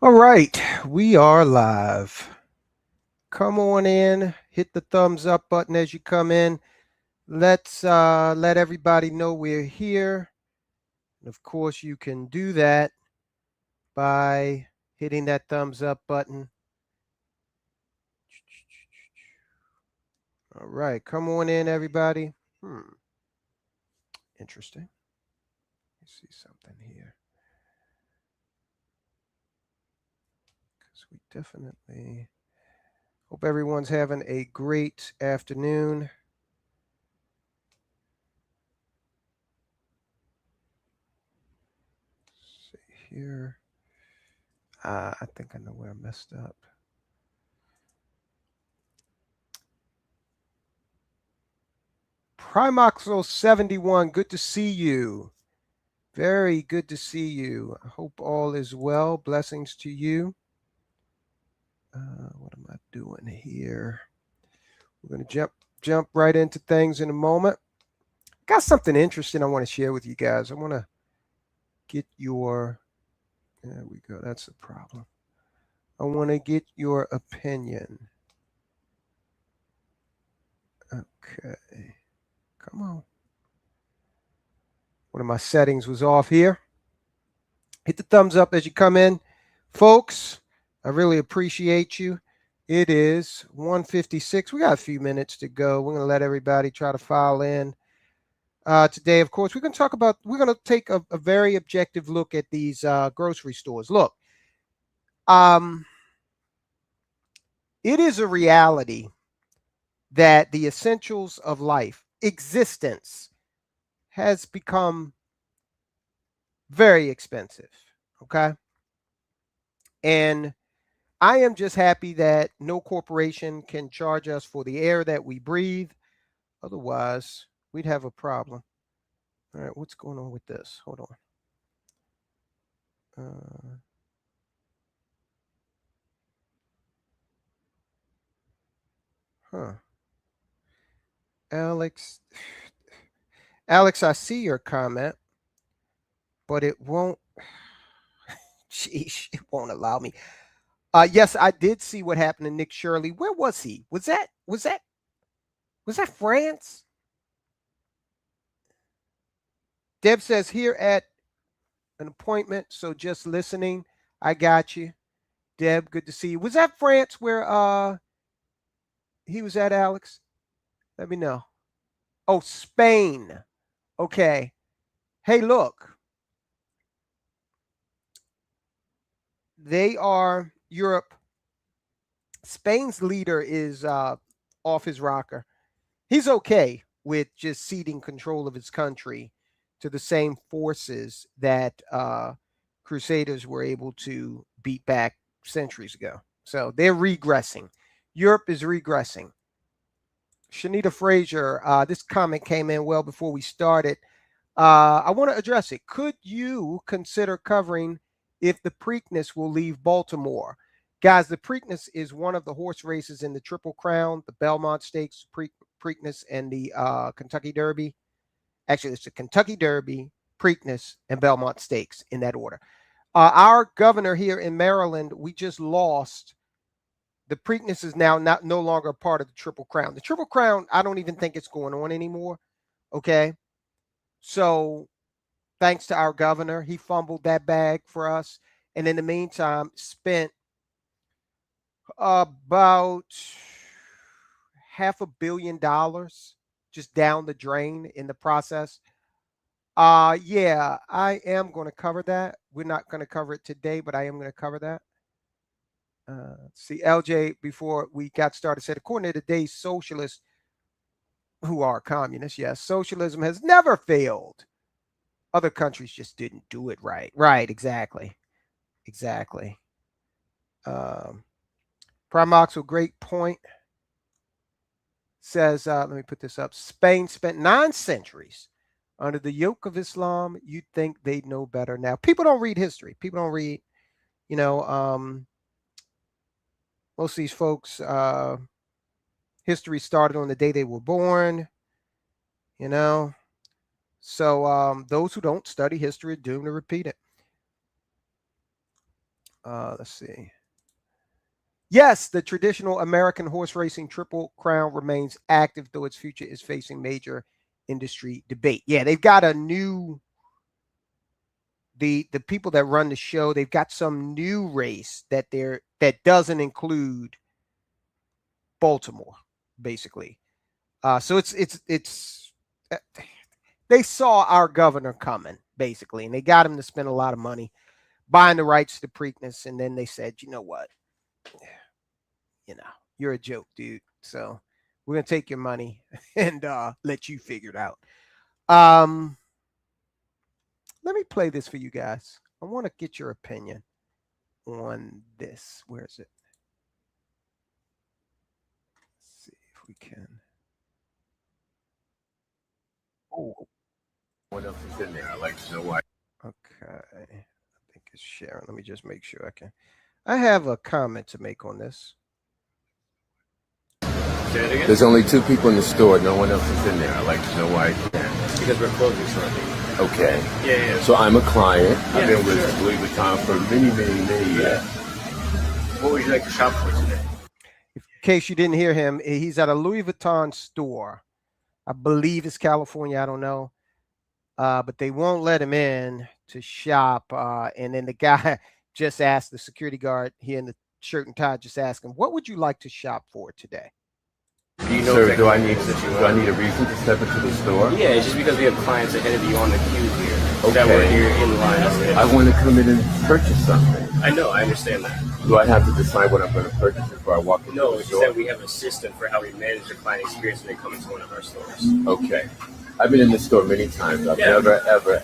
All right, we are live. Come on in, hit the thumbs up button as you come in. Let's let everybody know we're here. And of course, you can do that by hitting that thumbs up button. All right, come on in, everybody. Interesting. Let's see something here. Because we definitely hope everyone's having a great afternoon. Let's see here. I think I know where I messed up. Primoxel71, good to see you. Very good to see you. I hope all is well. Blessings to you. What am I doing here? We're going to jump right into things in a moment. Got something interesting I want to share with you guys. I want to get your, there we go, that's the problem. I want to get your opinion. Okay, come on. One of my settings was off here. Hit the thumbs up as you come in. Folks, I really appreciate you. It is 1:56. We got a few minutes to go. We're going to let everybody try to file in. Today, of course, we're going to take a very objective look at these grocery stores. Look, it is a reality that the essentials of life, existence, has become very expensive. Okay. And I am just happy that no corporation can charge us for the air that we breathe. Otherwise, we'd have a problem. All right, what's going on with this? Hold on. Alex, I see your comment, but it won't. Sheesh, it won't allow me. Yes, I did see what happened to Nick Shirley. Where was he? Was that France? Deb says here at an appointment, so just listening. I got you. Deb, good to see you. Was that France where he was at, Alex? Let me know. Oh, Spain. Okay. Hey, look. They are Europe. Spain's leader is off his rocker. He's okay with just ceding control of his country to the same forces that Crusaders were able to beat back centuries ago. So they're regressing. Europe is regressing. Shanita Frazier, this comment came in well before we started. I want to address it. Could you consider covering if the Preakness will leave Baltimore? Guys, the Preakness is one of the horse races in the Triple Crown, the Belmont Stakes, Preakness, and the Kentucky Derby. Actually, it's the Kentucky Derby, Preakness, and Belmont Stakes in that order. Our governor here in Maryland, we just lost. The Preakness is now no longer a part of the Triple Crown. The Triple Crown, I don't even think it's going on anymore. Okay. So thanks to our governor, he fumbled that bag for us. And in the meantime, spent about $500 million just down the drain in the process. Yeah, I am going to cover that. We're not going to cover it today, but I am going to cover that. See, LJ, before we got started, said, according to today's socialists, who are communists, yes, socialism has never failed. Other countries just didn't do it right. Right, exactly. Exactly. Primoxel, great point. Says, let me put this up. Spain spent 9 centuries under the yoke of Islam. You'd think they'd know better now. People don't read history. People don't read, most of these folks, history started on the day they were born, So those who don't study history are doomed to repeat it. Let's see. Yes, the traditional American horse racing Triple Crown remains active, though its future is facing major industry debate. Yeah, they've got a new the people that run the show. They've got some new race that doesn't include Baltimore, basically. So it's they saw our governor coming, basically, and they got him to spend a lot of money buying the rights to the Preakness, and then they said, you know what, you're a joke, dude. So we're gonna take your money and let you figure it out. Let me play this for you guys. I want to get your opinion on this. Where is it? Let's see if we can. Oh, what else is in there? I like to know why. Okay, I think it's sharing. Let me just make sure I can. I have a comment to make on this. There's only 2 people in the store. No one else is in there. I like to know why. Because we're closing shortly. Okay. Yeah. So I'm a client. I've been with Louis Vuitton for many years. What would you like to shop for today? In case you didn't hear him, he's at a Louis Vuitton store. I believe it's California. I don't know. But they won't let him in to shop. And then the guy just asked the security guard here in the shirt and tie, just asked him, what would you like to shop for today? Do you know, sir, do I need a reason to step into the store? Yeah, it's just because we have clients ahead of you on the queue here. Okay. That were here in line. I want to come in and purchase something. I know, I understand that. Do I have to decide what I'm going to purchase before I walk into the store? No, it's just that we have a system for how we manage the client experience when they come into one of our stores. Okay. I've been in this store many times. I've never, ever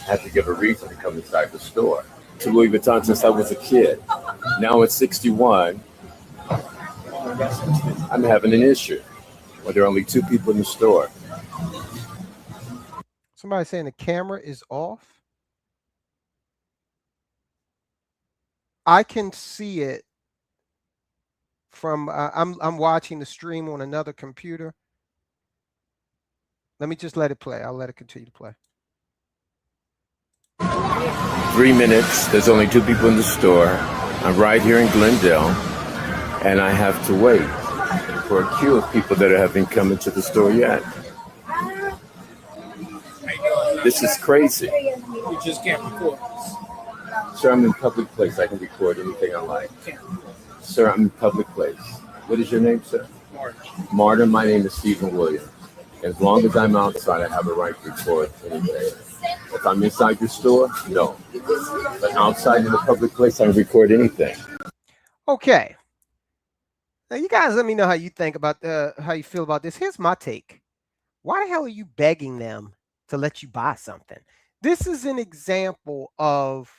had to give a reason to come inside the store. To Louis Vuitton since I was a kid. Now at 61, I'm having an issue. Well, there are only 2 people in the store. Somebody saying the camera is off. I can see it from I'm watching the stream on another computer. Let me just let it play. I'll let it continue to play. 3 minutes. There's only 2 people in the store. I'm right here in Glendale, and I have to wait for a queue of people that haven't come into the store yet. This is crazy. You just can't record this. Sir, I'm in public place. I can record anything I like. Sir, I'm in public place. What is your name, sir? Martin. My name is Stephen Williams. As long as I'm outside, I have a right to record anything. If I'm inside your store, no. But outside in the public place, I can record anything. Okay. Now, you guys let me know how you think about how you feel about this. Here's my take. Why the hell are you begging them to let you buy something? This is an example of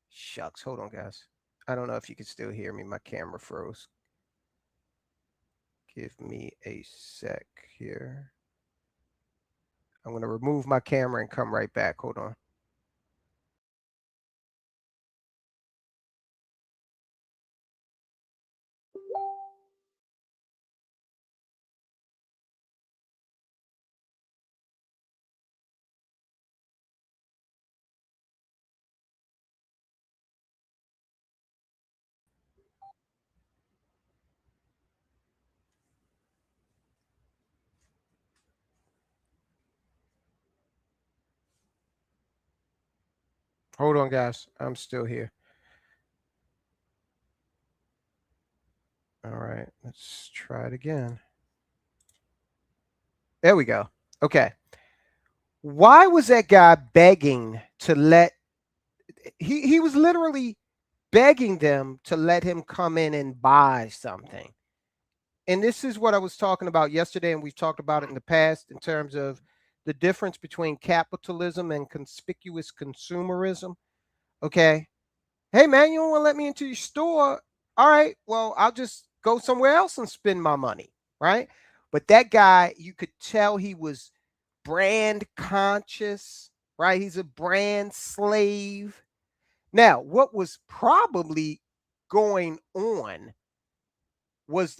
shucks. Hold on, guys. I don't know if you can still hear me. My camera froze. Give me a sec here. I'm going to remove my camera and come right back. Hold on. Hold on, guys. I'm still here. All right. Let's try it again. There we go. Okay. Why was that guy begging to let he was literally begging them to let him come in and buy something? And this is what I was talking about yesterday, and we've talked about it in the past in terms of the difference between capitalism and conspicuous consumerism. Okay. Hey, man, you don't want to let me into your store. All right. Well, I'll just go somewhere else and spend my money. Right. But that guy, you could tell he was brand conscious. Right. He's a brand slave. Now, what was probably going on was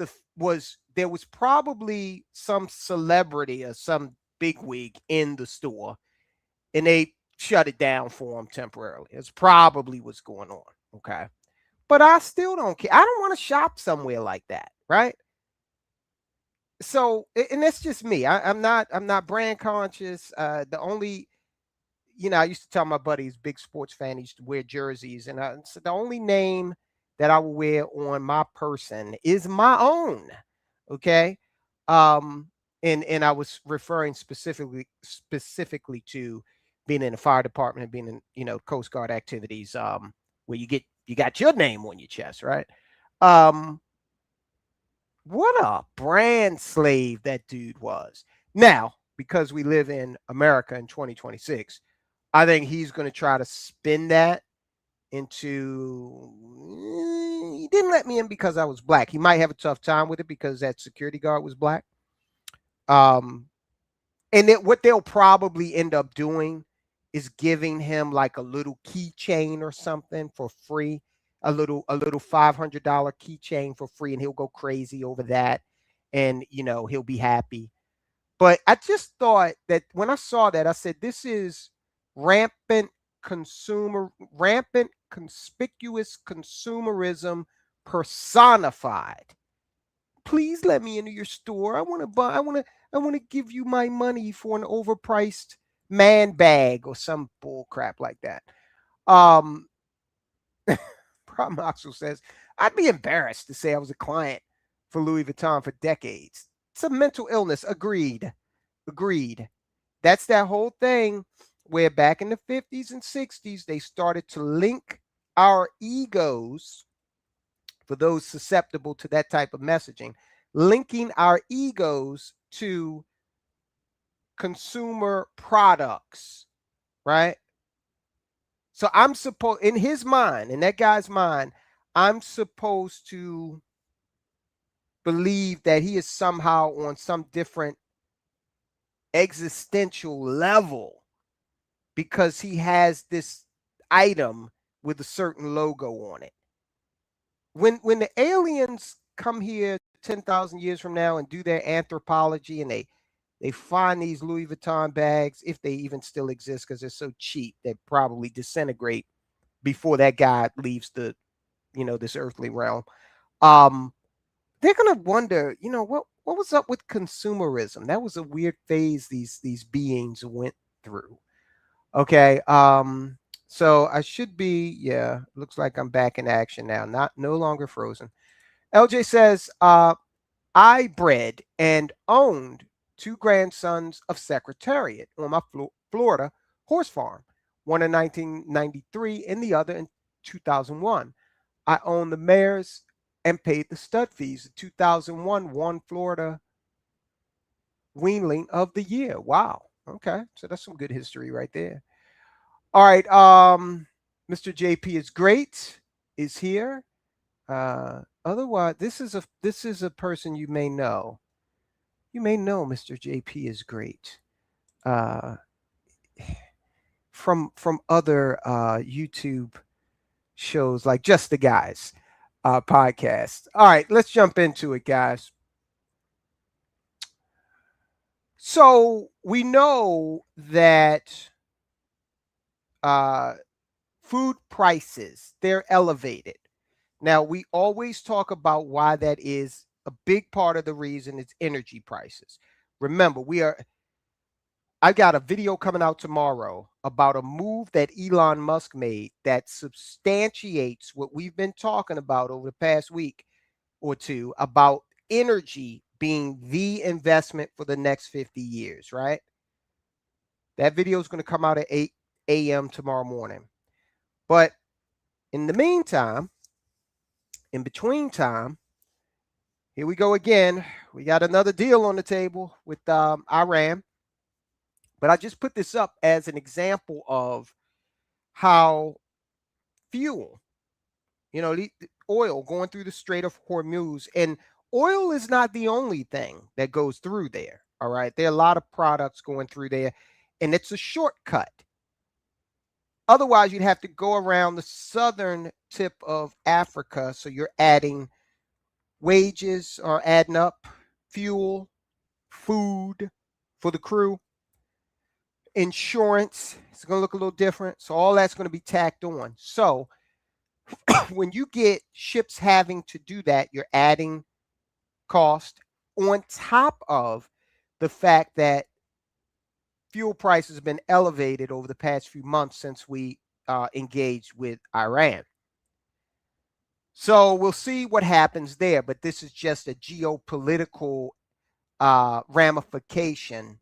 there was probably some celebrity or some bigwig in the store, and they shut it down for them temporarily. It's probably what's going on. Okay. But I still don't care. I don't want to shop somewhere like that, right? So, and that's just me. I'm not brand conscious. The only, I used to tell my buddies, big sports fan, he used to wear jerseys, and so the only name that I will wear on my person is my own. Okay. Um, and I was referring specifically to being in the fire department and being in, Coast Guard activities, where you got your name on your chest, right? Um, what a brand slave that dude was. Now, because we live in America in 2026, I think he's going to try to spin that into he didn't let me in because I was black. He might have a tough time with it because that security guard was black. Um, and what they'll probably end up doing is giving him like a little keychain or something for free, a little $500 keychain for free, and he'll go crazy over that, and he'll be happy. But I just thought that when I saw that, I said, this is rampant conspicuous consumerism personified. Please let me into your store. I want to give you my money for an overpriced man bag or some bull crap like that. Um Problem Maxwell says, I'd be embarrassed to say I was a client for Louis Vuitton for decades. It's a mental illness. Agreed. That's that whole thing where back in the 50s and 60s, they started to link our egos, for those susceptible to that type of messaging, linking our egos to consumer products, right? So I'm supposed, in his mind, in that guy's mind, I'm supposed to believe that he is somehow on some different existential level because he has this item with a certain logo on it. When the aliens come here 10,000 years from now and do their anthropology, and they find these Louis Vuitton bags, if they even still exist because they're so cheap, they probably disintegrate before that guy leaves this earthly realm. They're gonna wonder, what was up with consumerism? That was a weird phase these beings went through. Okay. So I should be, yeah, looks like I'm back in action now, no longer frozen. LJ says, I bred and owned two grandsons of Secretariat on my Florida horse farm, one in 1993 and the other in 2001. I owned the mares and paid the stud fees. The 2001 won Florida Weanling of the Year. Wow. Okay. So that's some good history right there. All right. Mr. JP is great, is here. Otherwise, this is a person you may know. You may know Mr. JP is great. From other YouTube shows like Just the Guys podcast. All right, let's jump into it, guys. So we know that food prices, they're elevated. Now, we always talk about why that is. A big part of the reason is energy prices. Remember, I got a video coming out tomorrow about a move that Elon Musk made that substantiates what we've been talking about over the past week or two about energy being the investment for the next 50 years, right? That video is going to come out at 8 a.m. tomorrow morning. But in the meantime, in between time, here we go again. We got another deal on the table with Iran. But I just put this up as an example of how fuel, the oil going through the Strait of Hormuz, and oil is not the only thing that goes through there. All right. There are a lot of products going through there, and it's a shortcut. Otherwise, you'd have to go around the southern tip of Africa. So you're adding wages are adding up, fuel, food for the crew. Insurance is going to look a little different. So all that's going to be tacked on. So when you get ships having to do that, you're adding cost on top of the fact that fuel prices have been elevated over the past few months since we engaged with Iran. So we'll see what happens there, but this is just a geopolitical ramification,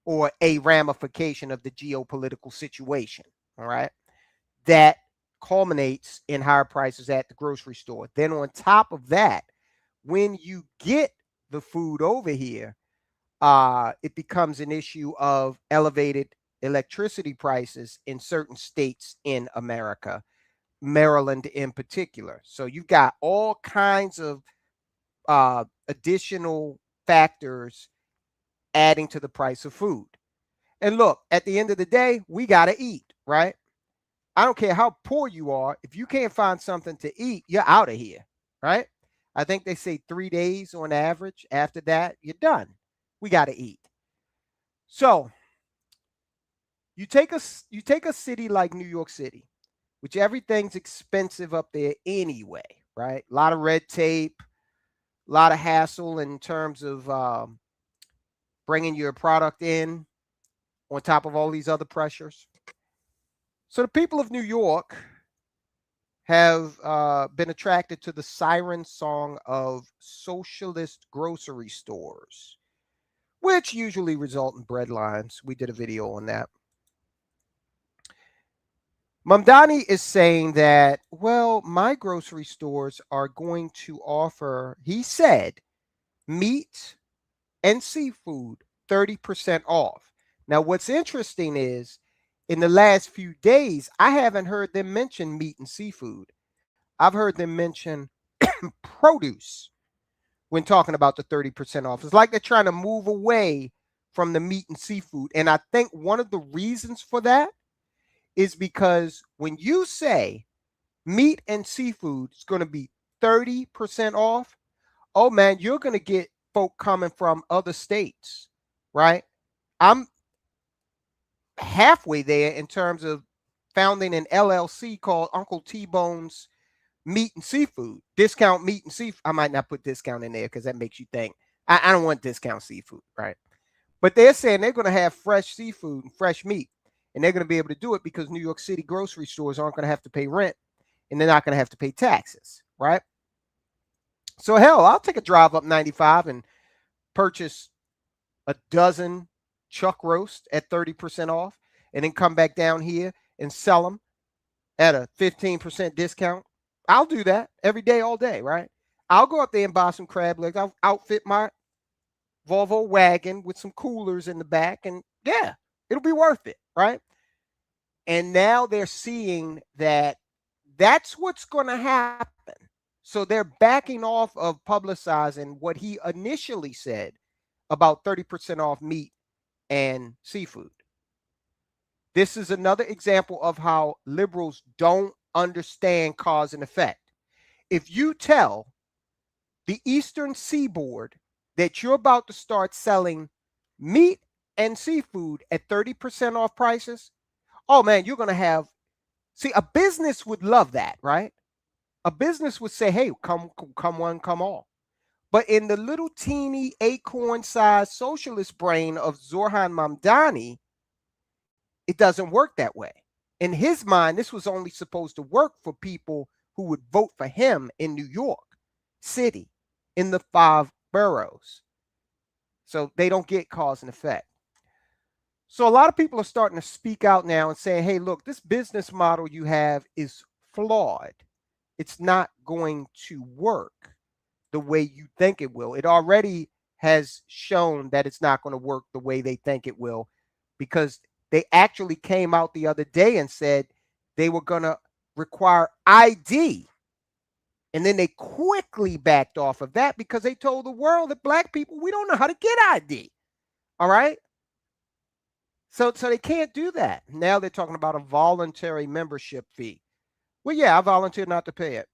or a ramification of the geopolitical situation, all right, that culminates in higher prices at the grocery store. Then on top of that, when you get the food over here, it becomes an issue of elevated electricity prices in certain states in America, Maryland in particular. So you've got all kinds of additional factors adding to the price of food. And look, at the end of the day, we got to eat, right? I don't care how poor you are. If you can't find something to eat, you're out of here, right? I think they say 3 days on average. After that, you're done. We got to eat. So you take a city like New York City, which everything's expensive up there anyway, right? A lot of red tape, a lot of hassle in terms of bringing your product in, on top of all these other pressures. So the people of New York have been attracted to the siren song of socialist grocery stores, which usually result in bread lines. We did a video on that. Mamdani is saying that, well, my grocery stores are going to offer, he said, meat and seafood 30% off. Now, what's interesting is in the last few days, I haven't heard them mention meat and seafood. I've heard them mention produce when talking about the 30% off. It's like they're trying to move away from the meat and seafood. And I think one of the reasons for that is because when you say meat and seafood is going to be 30% off, oh man, you're going to get folk coming from other states, right? I'm halfway there in terms of founding an LLC called Uncle T-Bone's Meat and Seafood. Discount meat and seafood. I might not put discount in there because that makes you think. I don't want discount seafood, right? But they're saying they're going to have fresh seafood and fresh meat. And they're going to be able to do it because New York City grocery stores aren't going to have to pay rent. And they're not going to have to pay taxes, right? So hell, I'll take a drive up 95 and purchase a dozen chuck roast at 30% off, and then come back down here and sell them at a 15% discount. I'll do that every day, all day, right? I'll go up there and buy some crab legs. I'll outfit my Volvo wagon with some coolers in the back, and yeah, it'll be worth it, right? And now they're seeing that that's what's going to happen. So they're backing off of publicizing what he initially said about 30% off meat and seafood. This is another example of how liberals don't understand cause and effect. If you tell the Eastern Seaboard that you're about to start selling meat and seafood at 30% off prices, oh man, you're going to have, see, a business would love that, right? A business would say, hey, come one, come all. But in the little teeny acorn-sized socialist brain of Zohran Mamdani, it doesn't work that way. In his mind, this was only supposed to work for people who would vote for him in New York City, in the 5 boroughs. So they don't get cause and effect. So a lot of people are starting to speak out now and saying, hey, look, this business model you have is flawed. It's not going to work the way you think it will. It already has shown that it's not going to work the way they think it will, because they actually came out the other day and said they were going to require ID. And then they quickly backed off of that because they told the world that black people, we don't know how to get ID. All right. So they can't do that. Now they're talking about a voluntary membership fee. Well, yeah, I volunteered not to pay it.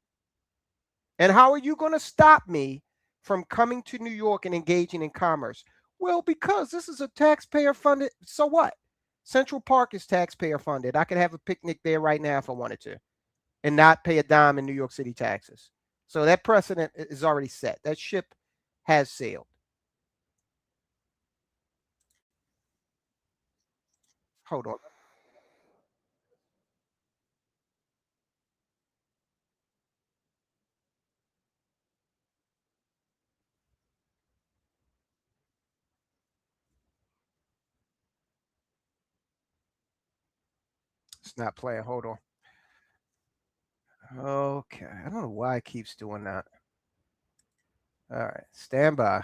And how are you going to stop me from coming to New York and engaging in commerce? Well, because this is a taxpayer-funded, so what? Central Park is taxpayer funded. I could have a picnic there right now if I wanted to and not pay a dime in New York City taxes. So that precedent is already set. That ship has sailed. Hold on. It's not playing. Hold on. Okay. I don't know why it keeps doing that. All right. Stand by.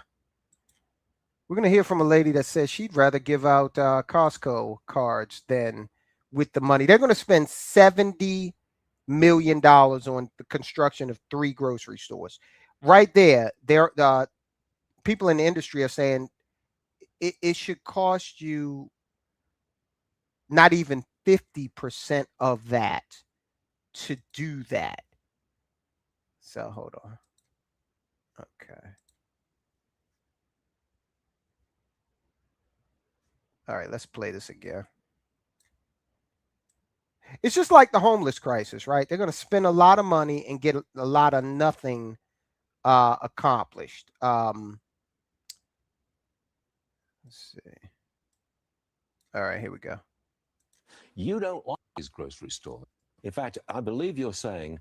We're going to hear from a lady that says she'd rather give out Costco cards than with the money. They're going to spend $70 million on the construction of 3 grocery stores. Right there, people in the industry are saying it should cost you not even 50% of that to do that. So hold on. Okay. All right, let's play this again. It's just like the homeless crisis, right? They're going to spend a lot of money and get a lot of nothing accomplished. Let's see. All right, here we go. You don't like these grocery stores. In fact, I believe you're saying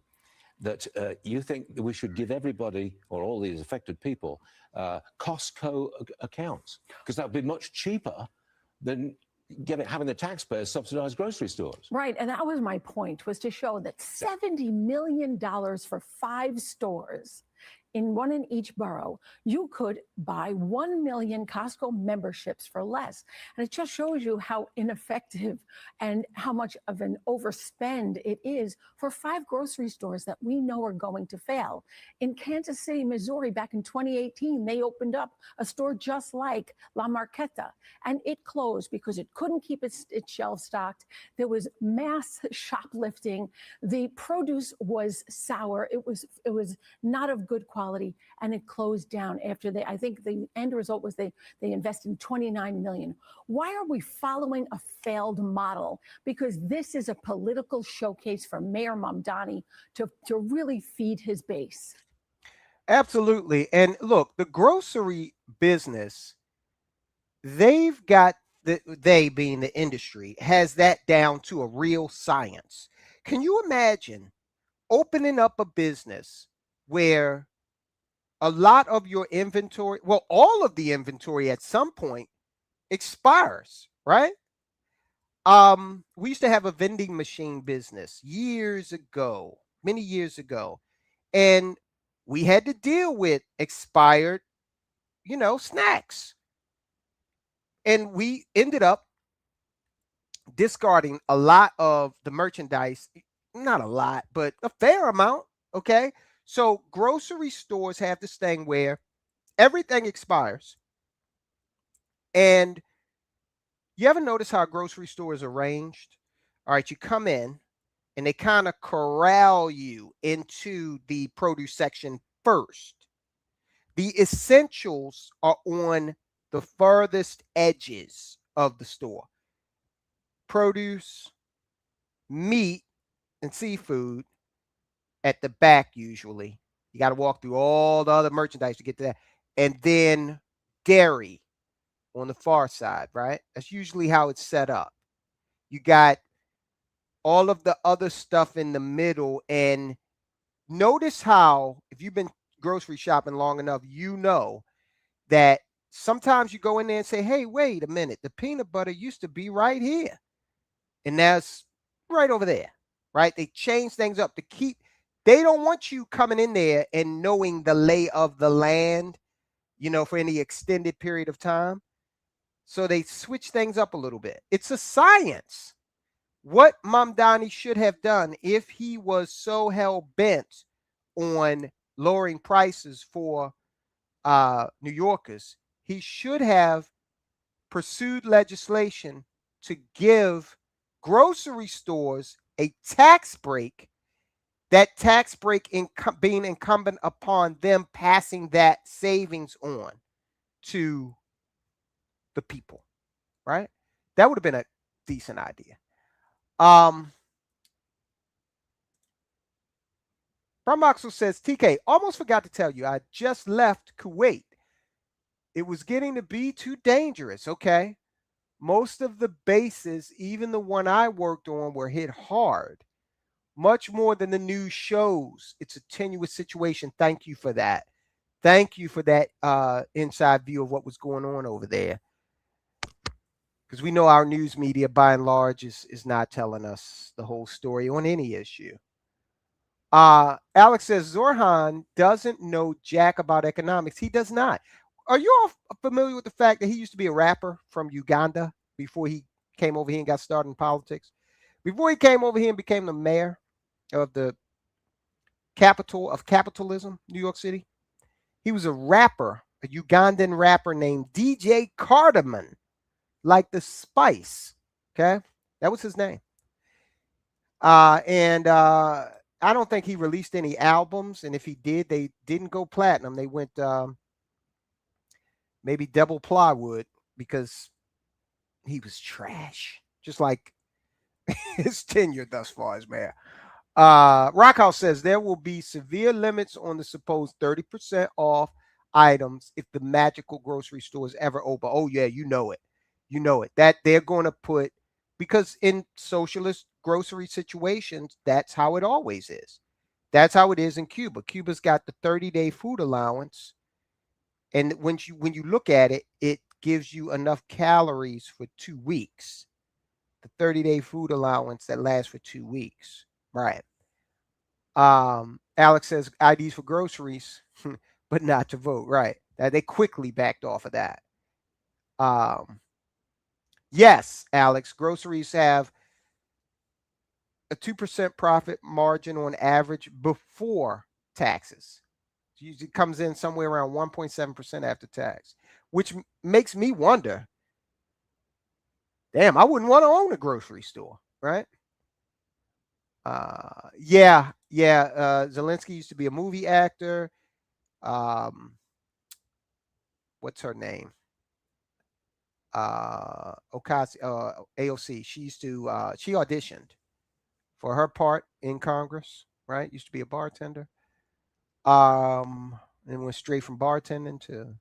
that you think that we should give everybody or all these affected people Costco accounts, because that would be much cheaper than having the taxpayers subsidize grocery stores. Right, and that was my point, was to show that $70 million for 5 stores, one in each borough, you could buy 1 million Costco memberships for less. And it just shows you how ineffective and how much of an overspend it is for 5 grocery stores that we know are going to fail. In Kansas City, Missouri, back in 2018, they opened up a store just like La Marqueta, and it closed because it couldn't keep its shelves stocked. There was mass shoplifting. The produce was sour. It was not of good quality, and it closed down after I think the end result was they invested $29 million. Why are we following a failed model? Because this is a political showcase for Mayor Mamdani to really feed his base. Absolutely. And look, the grocery business, they've got they being the industry has that down to a real science. Can you imagine opening up a business where a lot of your inventory, well, all of the inventory at some point expires, right? We used to have a vending machine business years ago, many years ago, and we had to deal with expired, snacks. And we ended up discarding a lot of the merchandise, not a lot, but a fair amount, okay? So grocery stores have this thing where everything expires. And you ever notice how a grocery store is arranged? All right, you come in and they kind of corral you into the produce section first. The essentials are on the furthest edges of the store. Produce, meat, and seafood at the back usually. You got to walk through all the other merchandise to get to that. And then dairy on the far side, right? That's usually how it's set up. You got all of the other stuff in the middle. And notice how, if you've been grocery shopping long enough, you know that sometimes you go in there and say, hey, wait a minute, the peanut butter used to be right here. And that's right over there, right? They change things up to keep, they don't want you coming in there and knowing the lay of the land, for any extended period of time. So they switch things up a little bit. It's a science. What Mamdani should have done, if he was so hell-bent on lowering prices for New Yorkers, he should have pursued legislation to give grocery stores a tax break, that tax break being incumbent upon them passing that savings on to the people, right? That would have been a decent idea. From Oxel says, TK, almost forgot to tell you, I just left Kuwait. It was getting to be too dangerous. Okay. Most of the bases, even the one I worked on, were hit hard, much more than the news shows. It's a tenuous situation. Thank you for that. Thank you for that inside view of what was going on over there. Because we know our news media, by and large, is not telling us the whole story on any issue. Alex says, Zohran doesn't know jack about economics. He does not. Are you all familiar with the fact that he used to be a rapper from Uganda before he came over here and got started in politics? Before he came over here and became the mayor of the capital of capitalism, New York City, he was a rapper, a Ugandan rapper named DJ Cardamon, like the Spice. Okay, that was his name. I don't think he released any albums, and if he did, they didn't go platinum. They went maybe double plywood because he was trash, just like his tenure thus far as mayor. Rockhouse says there will be severe limits on the supposed 30% off items if the magical grocery store is ever open. Oh yeah, you know it. You know it. That they're going to put, because in socialist grocery situations, that's how it always is. That's how it is in Cuba. Cuba's got the 30-day food allowance. And when you look at it, it gives you enough calories for 2 weeks. The 30-day food allowance that lasts for 2 weeks. Right. Alex says IDs for groceries, but not to vote. Right. They quickly backed off of that. Yes, Alex, groceries have a 2% profit margin on average before taxes. It usually comes in somewhere around 1.7% after tax, which makes me wonder, damn, I wouldn't want to own a grocery store, right? Zelensky used to be a movie actor. What's her name? AOC. She auditioned for her part in Congress, right? Used to be a bartender. And went straight from bartending to,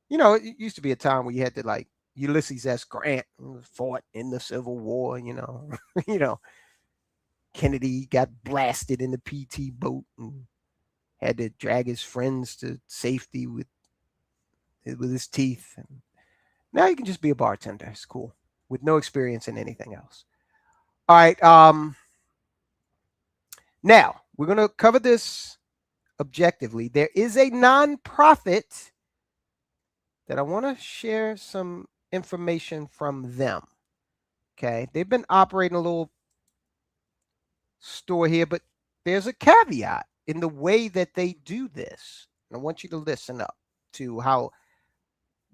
it used to be a time where you had to, like, Ulysses S. Grant fought in the Civil War, Kennedy got blasted in the PT boat and had to drag his friends to safety with his teeth. And now you can just be a bartender. It's cool, with no experience in anything else. All right. Now we're going to cover this objectively. There is a nonprofit that I want to share some information from them. Okay. They've been operating a little store here, but there's a caveat in the way that they do this. And I want you to listen up to how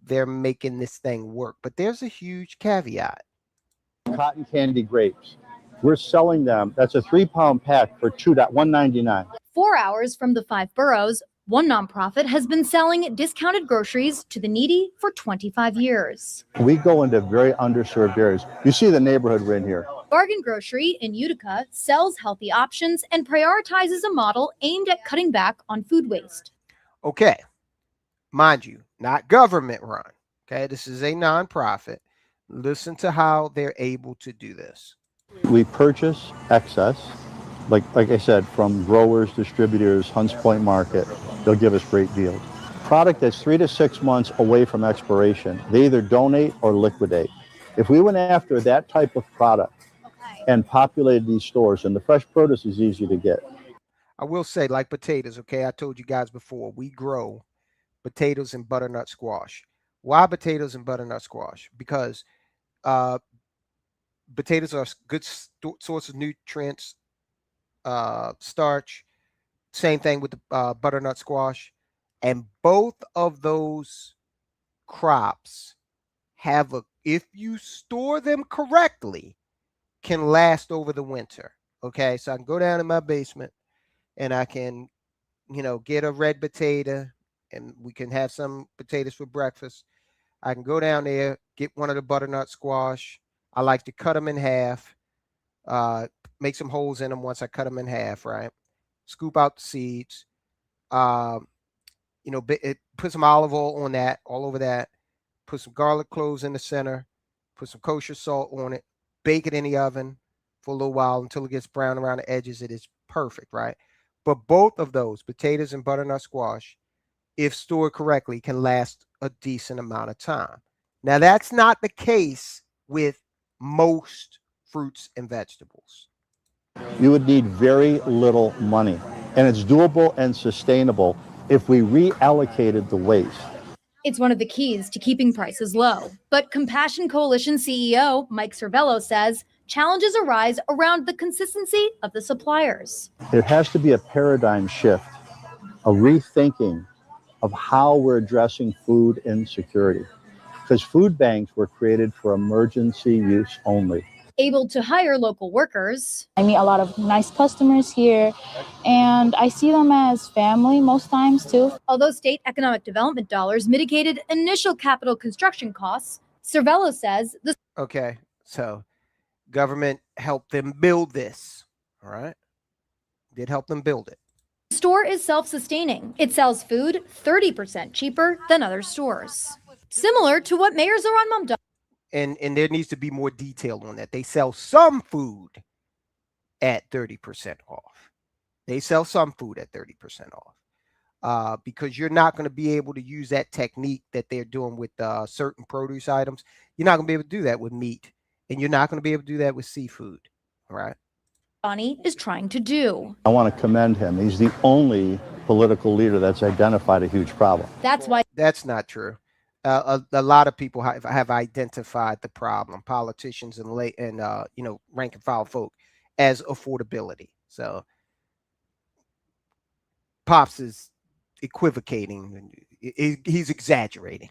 they're making this thing work. But there's a huge caveat. Cotton candy grapes. We're selling them. That's a 3-pound pack for $1.99. 4 hours from the 5 boroughs, one nonprofit has been selling discounted groceries to the needy for 25 years. We go into very underserved areas. You see the neighborhood we're in here. Bargain Grocery in Utica sells healthy options and prioritizes a model aimed at cutting back on food waste. Okay. Mind you, not government run. Okay. This is a nonprofit. Listen to how they're able to do this. We purchase excess, like I said, from growers, distributors, Hunts Point Market. They'll give us great deals. Product that's 3 to 6 months away from expiration, they either donate or liquidate. If we went after that type of product and populated these stores, and the fresh produce is easy to get. I will say, like potatoes, okay, I told you guys before, we grow potatoes and butternut squash. Why potatoes and butternut squash? Because potatoes are a good source of nutrients, starch. Same thing with the butternut squash. And both of those crops have if you store them correctly, can last over the winter. Okay, so I can go down in my basement and I can, get a red potato, and we can have some potatoes for breakfast. I can go down there, get one of the butternut squash. I like to cut them in half, make some holes in them once I cut them in half, right? Scoop out the seeds, put some olive oil on that, all over that. Put some garlic cloves in the center. Put some kosher salt on it. Bake it in the oven for a little while until it gets brown around the edges. It is perfect, right? But both of those, potatoes and butternut squash, if stored correctly, can last a decent amount of time. Now, that's not the case with most fruits and vegetables. You would need very little money, and it's doable and sustainable if we reallocated the waste. It's one of the keys to keeping prices low. But Compassion Coalition CEO Mike Cervello says challenges arise around the consistency of the suppliers. There has to be a paradigm shift, a rethinking of how we're addressing food insecurity, because food banks were created for emergency use only. Able to hire local workers. I meet a lot of nice customers here, and I see them as family most times too. Although state economic development dollars mitigated initial capital construction costs, Cervello says the Okay, so government helped them build this, all right? Did help them build it. store is self-sustaining. It sells food 30% cheaper than other stores. Similar to what Mayor Zohran Mamdani. And there needs to be more detail on that. They sell some food at 30% off. They sell some food at 30% off. Because you're not going to be able to use that technique that they're doing with certain produce items. You're not going to be able to do that with meat, and you're not going to be able to do that with seafood. All right. Bonnie is trying to do. I want to commend him. He's the only political leader that's identified a huge problem. That's why. That's not true. A lot of people have identified the problem, politicians and rank and file folk, as affordability. So Pops is equivocating. He's exaggerating.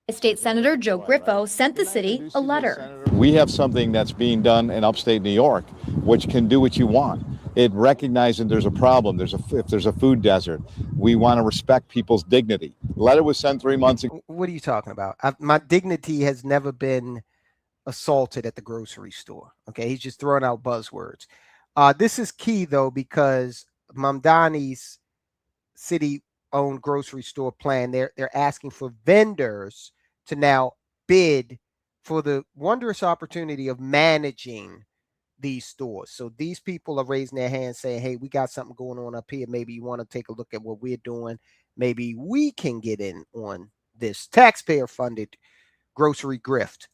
State Senator Joe Griffo sent the city a letter. We have something that's being done in upstate New York, which can do what you want. It recognizes there's a problem. If there's a food desert, we want to respect people's dignity. Letter was sent 3 months ago. What are you talking about? My dignity has never been assaulted at the grocery store. Okay, he's just throwing out buzzwords. This is key though, because Mamdani's city-owned grocery store plan, they're asking for vendors to now bid for the wondrous opportunity of managing these stores. So these people are raising their hands saying, hey, we got something going on up here. Maybe you want to take a look at what we're doing. Maybe we can get in on this taxpayer-funded grocery grift.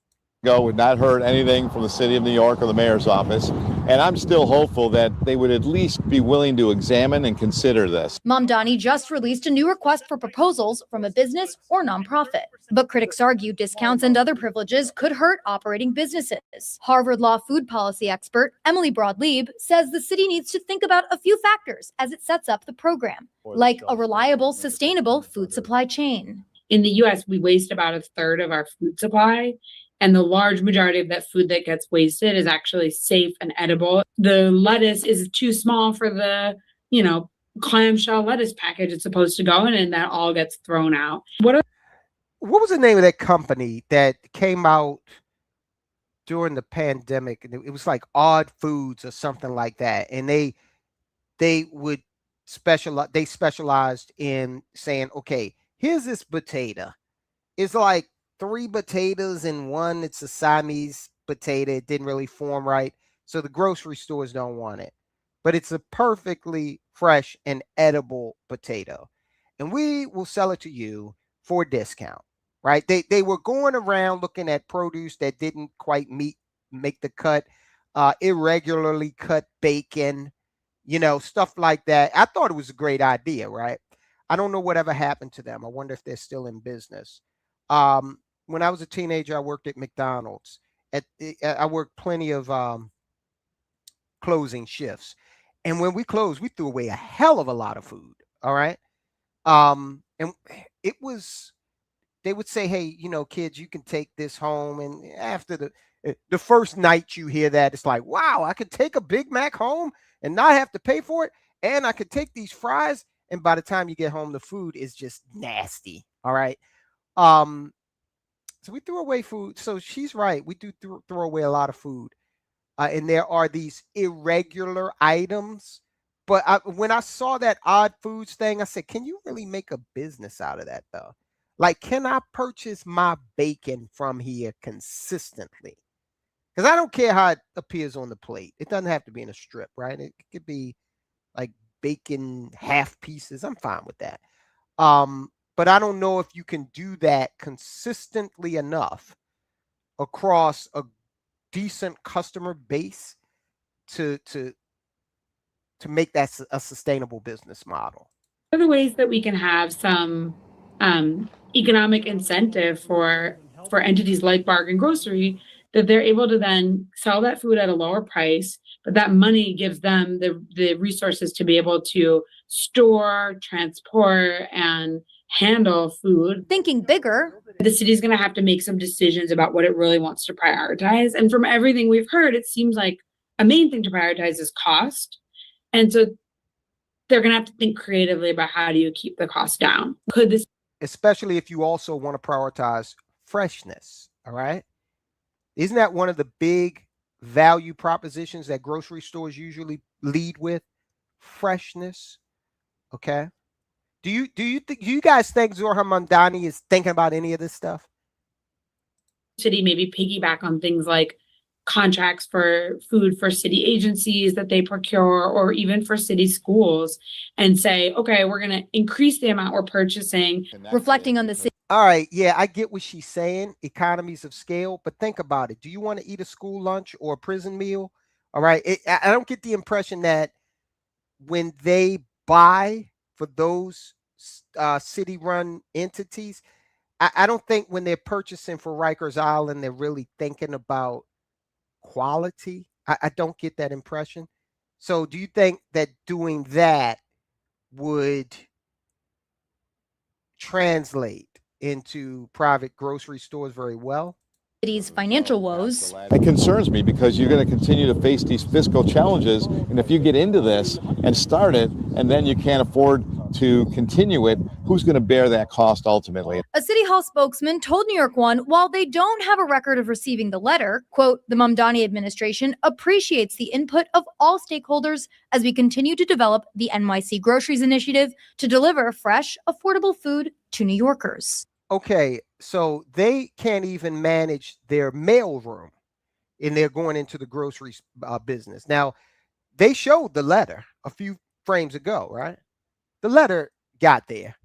We've not heard anything from the city of New York or the mayor's office, and I'm still hopeful that they would at least be willing to examine and consider this. Mamdani just released a new request for proposals from a business or nonprofit. But critics argue discounts and other privileges could hurt operating businesses. Harvard Law food policy expert Emily Broad-Lieb says the city needs to think about a few factors as it sets up the program, like a reliable, sustainable food supply chain. In the U.S., we waste about a third of our food supply. And the large majority of that food that gets wasted is actually safe and edible. The lettuce is too small for the, clamshell lettuce package it's supposed to go in, and that all gets thrown out. What was the name of that company that came out during the pandemic? It was like Odd Foods or something like that. And they specialized in saying, okay, here's this potato. It's like 3 potatoes in one. It's a Siamese potato. It didn't really form right. So the grocery stores don't want it. But it's a perfectly fresh and edible potato. And we will sell it to you for a discount, right? They were going around looking at produce that didn't quite make the cut, irregularly cut bacon, stuff like that. I thought it was a great idea, right? I don't know whatever happened to them. I wonder if they're still in business. When I was a teenager, I worked at McDonald's. I worked plenty of closing shifts. And when we closed, we threw away a hell of a lot of food. All right. And it was, they would say, hey, kids, you can take this home. And after the first night you hear that, it's like, wow, I could take a Big Mac home and not have to pay for it. And I could take these fries. And by the time you get home, the food is just nasty. All right. So we threw away food. So she's right. We do throw away a lot of food. And there are these irregular items. But when I saw that odd foods thing, I said, can you really make a business out of that, though? Like, can I purchase my bacon from here consistently? Because I don't care how it appears on the plate. It doesn't have to be in a strip, right? It could be like bacon half pieces. I'm fine with that. But I don't know if you can do that consistently enough across a decent customer base to make that a sustainable business model. One of the ways that we can have some economic incentive for entities like Bargain Grocery, that they're able to then sell that food at a lower price, but that money gives them the resources to be able to store, transport, and handle food. Thinking bigger, The city's going to have to make some decisions about what it really wants to prioritize. And from everything we've heard, it seems like a main thing to prioritize is cost. And so they're going to have to think creatively about how do you keep the cost down. Could this, especially if you also want to prioritize freshness, all right? Isn't that one of the big value propositions that grocery stores usually lead with? Freshness, okay? Do you guys think Zohran Mamdani is thinking about any of this stuff? city maybe piggyback on things like contracts for food for city agencies that they procure, or even for city schools, and say, okay, we're going to increase the amount we're purchasing. reflecting on the city. All right, yeah, I get what she's saying, economies of scale, but think about it. Do you want to eat a school lunch or a prison meal? All right, I don't get the impression that when they buy for those city-run entities, I don't think when they're purchasing for Rikers Island, they're really thinking about quality. I don't get that impression. So do you think that doing that would translate into private grocery stores very well? City's financial woes. It concerns me because you're going to continue to face these fiscal challenges. And if you get into this and start it, and then you can't afford to continue it, who's going to bear that cost ultimately? A City Hall spokesman told New York One, while they don't have a record of receiving the letter, quote, the Mamdani administration appreciates the input of all stakeholders as we continue to develop the NYC Groceries Initiative to deliver fresh, affordable food to New Yorkers. Okay, so they can't even manage their mail room, and they're going into the grocery business. Now, they showed the letter a few frames ago, right? The letter got there.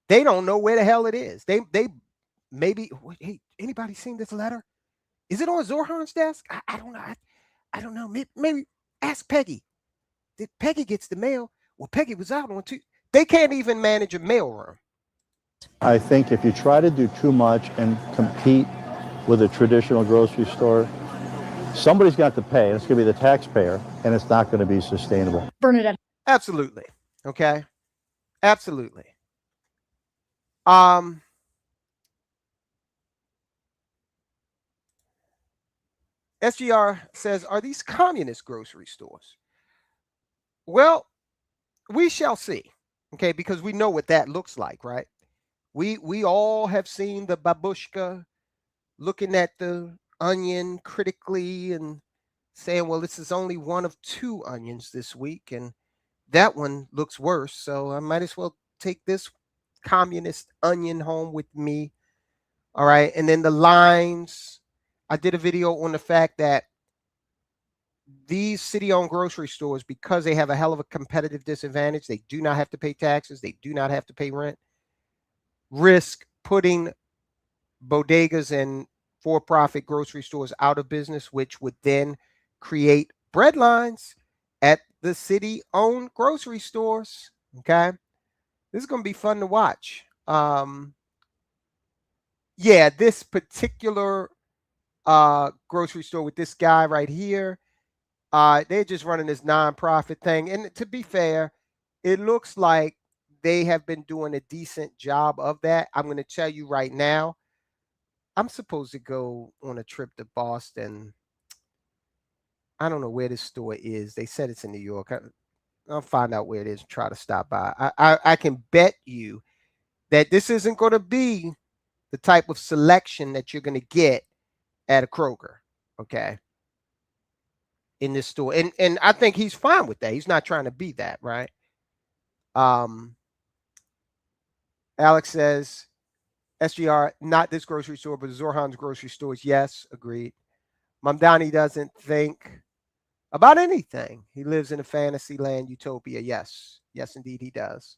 They don't know where the hell it is. They maybe, hey, anybody seen this letter? Is it on Zohran's desk? I don't know. I don't know. Maybe ask Peggy. Did Peggy gets the mail? Well, Peggy was out on Tuesday. They can't even manage a mail room. I think if you try to do too much and compete with a traditional grocery store, somebody's got to pay. It's going to be the taxpayer, and it's not going to be sustainable. Bernadette. Absolutely. Okay. Absolutely. SGR says, are these communist grocery stores? Well, we shall see. Okay, because we know what that looks like, right? We all have seen the babushka looking at the onion critically and saying, well, this is only one of 2 onions this week, and that one looks worse, so I might as well take this communist onion home with me. All right, and then the lines. I did a video on the fact that these city-owned grocery stores, because they have a hell of a competitive disadvantage, they do not have to pay taxes, they do not have to pay rent, risk putting bodegas and for-profit grocery stores out of business, which would then create bread lines at the city-owned grocery stores. Okay, this is going to be fun to watch. Yeah, this particular grocery store with this guy right here, they're just running this nonprofit thing. And to be fair, it looks like they have been doing a decent job of that. I'm going to tell you right now, I'm supposed to go on a trip to Boston. I don't know where this store is. They said it's in New York. I'll find out where it is and try to stop by. I can bet you that this isn't going to be the type of selection that you're going to get at a Kroger, okay, in this store. And I think he's fine with that. He's not trying to be that, right? Alex says, SGR, not this grocery store, but Zohran's grocery stores. Yes, agreed. Mamdani doesn't think about anything. He lives in a fantasy land utopia. Yes. Yes, indeed, he does.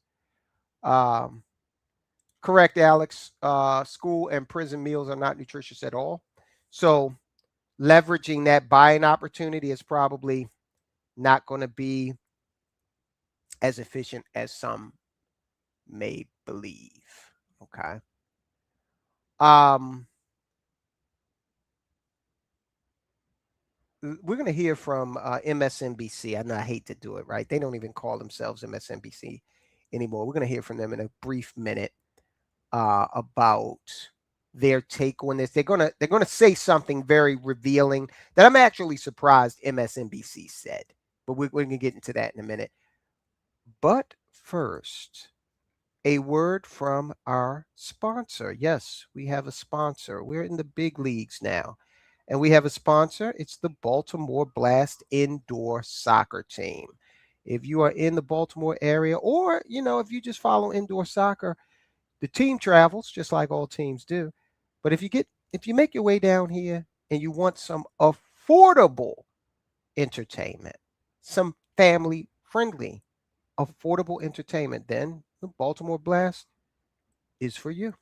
Correct, Alex. School and prison meals are not nutritious at all. So leveraging that buying opportunity is probably not going to be as efficient as some may believe. Okay. We're going to hear from MSNBC. I know I hate to do it, right? They don't even call themselves MSNBC anymore. We're going to hear from them in a brief minute about their take on this. They're going to say something very revealing that I'm actually surprised MSNBC said, but we're going to get into that in a minute. But first, a word from our sponsor. Yes, we have a sponsor. We're in the big leagues now. And we have a sponsor. It's the Baltimore Blast indoor soccer team. If you are in the Baltimore area, or, if you just follow indoor soccer, the team travels just like all teams do. But if you make your way down here and you want some affordable entertainment, some family-friendly, affordable entertainment, then the Baltimore Blast is for you.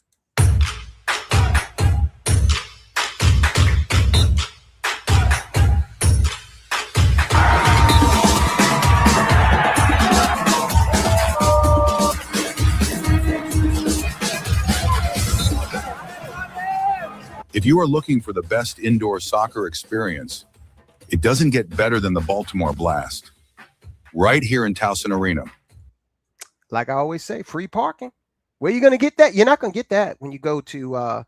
If you are looking for the best indoor soccer experience, it doesn't get better than the Baltimore Blast. Right here in Towson Arena. Like I always say, free parking. Where are you going to get that? You're not going to get that when you go to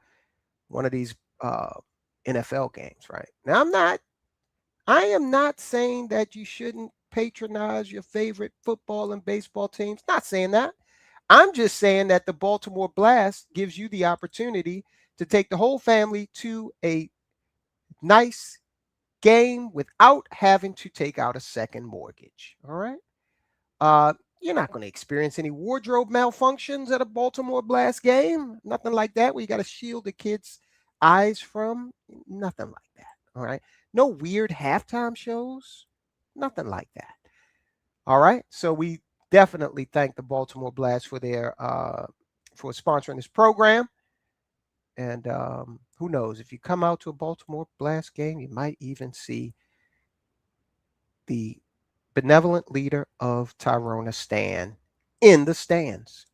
one of these NFL games, right? Now, I am not saying that you shouldn't patronize your favorite football and baseball teams. Not saying that. I'm just saying that the Baltimore Blast gives you the opportunity to take the whole family to a nice game without having to take out a second mortgage. All right. You're not going to experience any wardrobe malfunctions at a Baltimore Blast game. Nothing like that where you got to shield the kids' eyes from. Nothing like that. All right. No weird halftime shows. Nothing like that. All right. So we definitely thank the Baltimore Blast for their for sponsoring this program. And who knows, if you come out to a Baltimore Blast game, you might even see the benevolent leader of Tyrona Stan in the stands.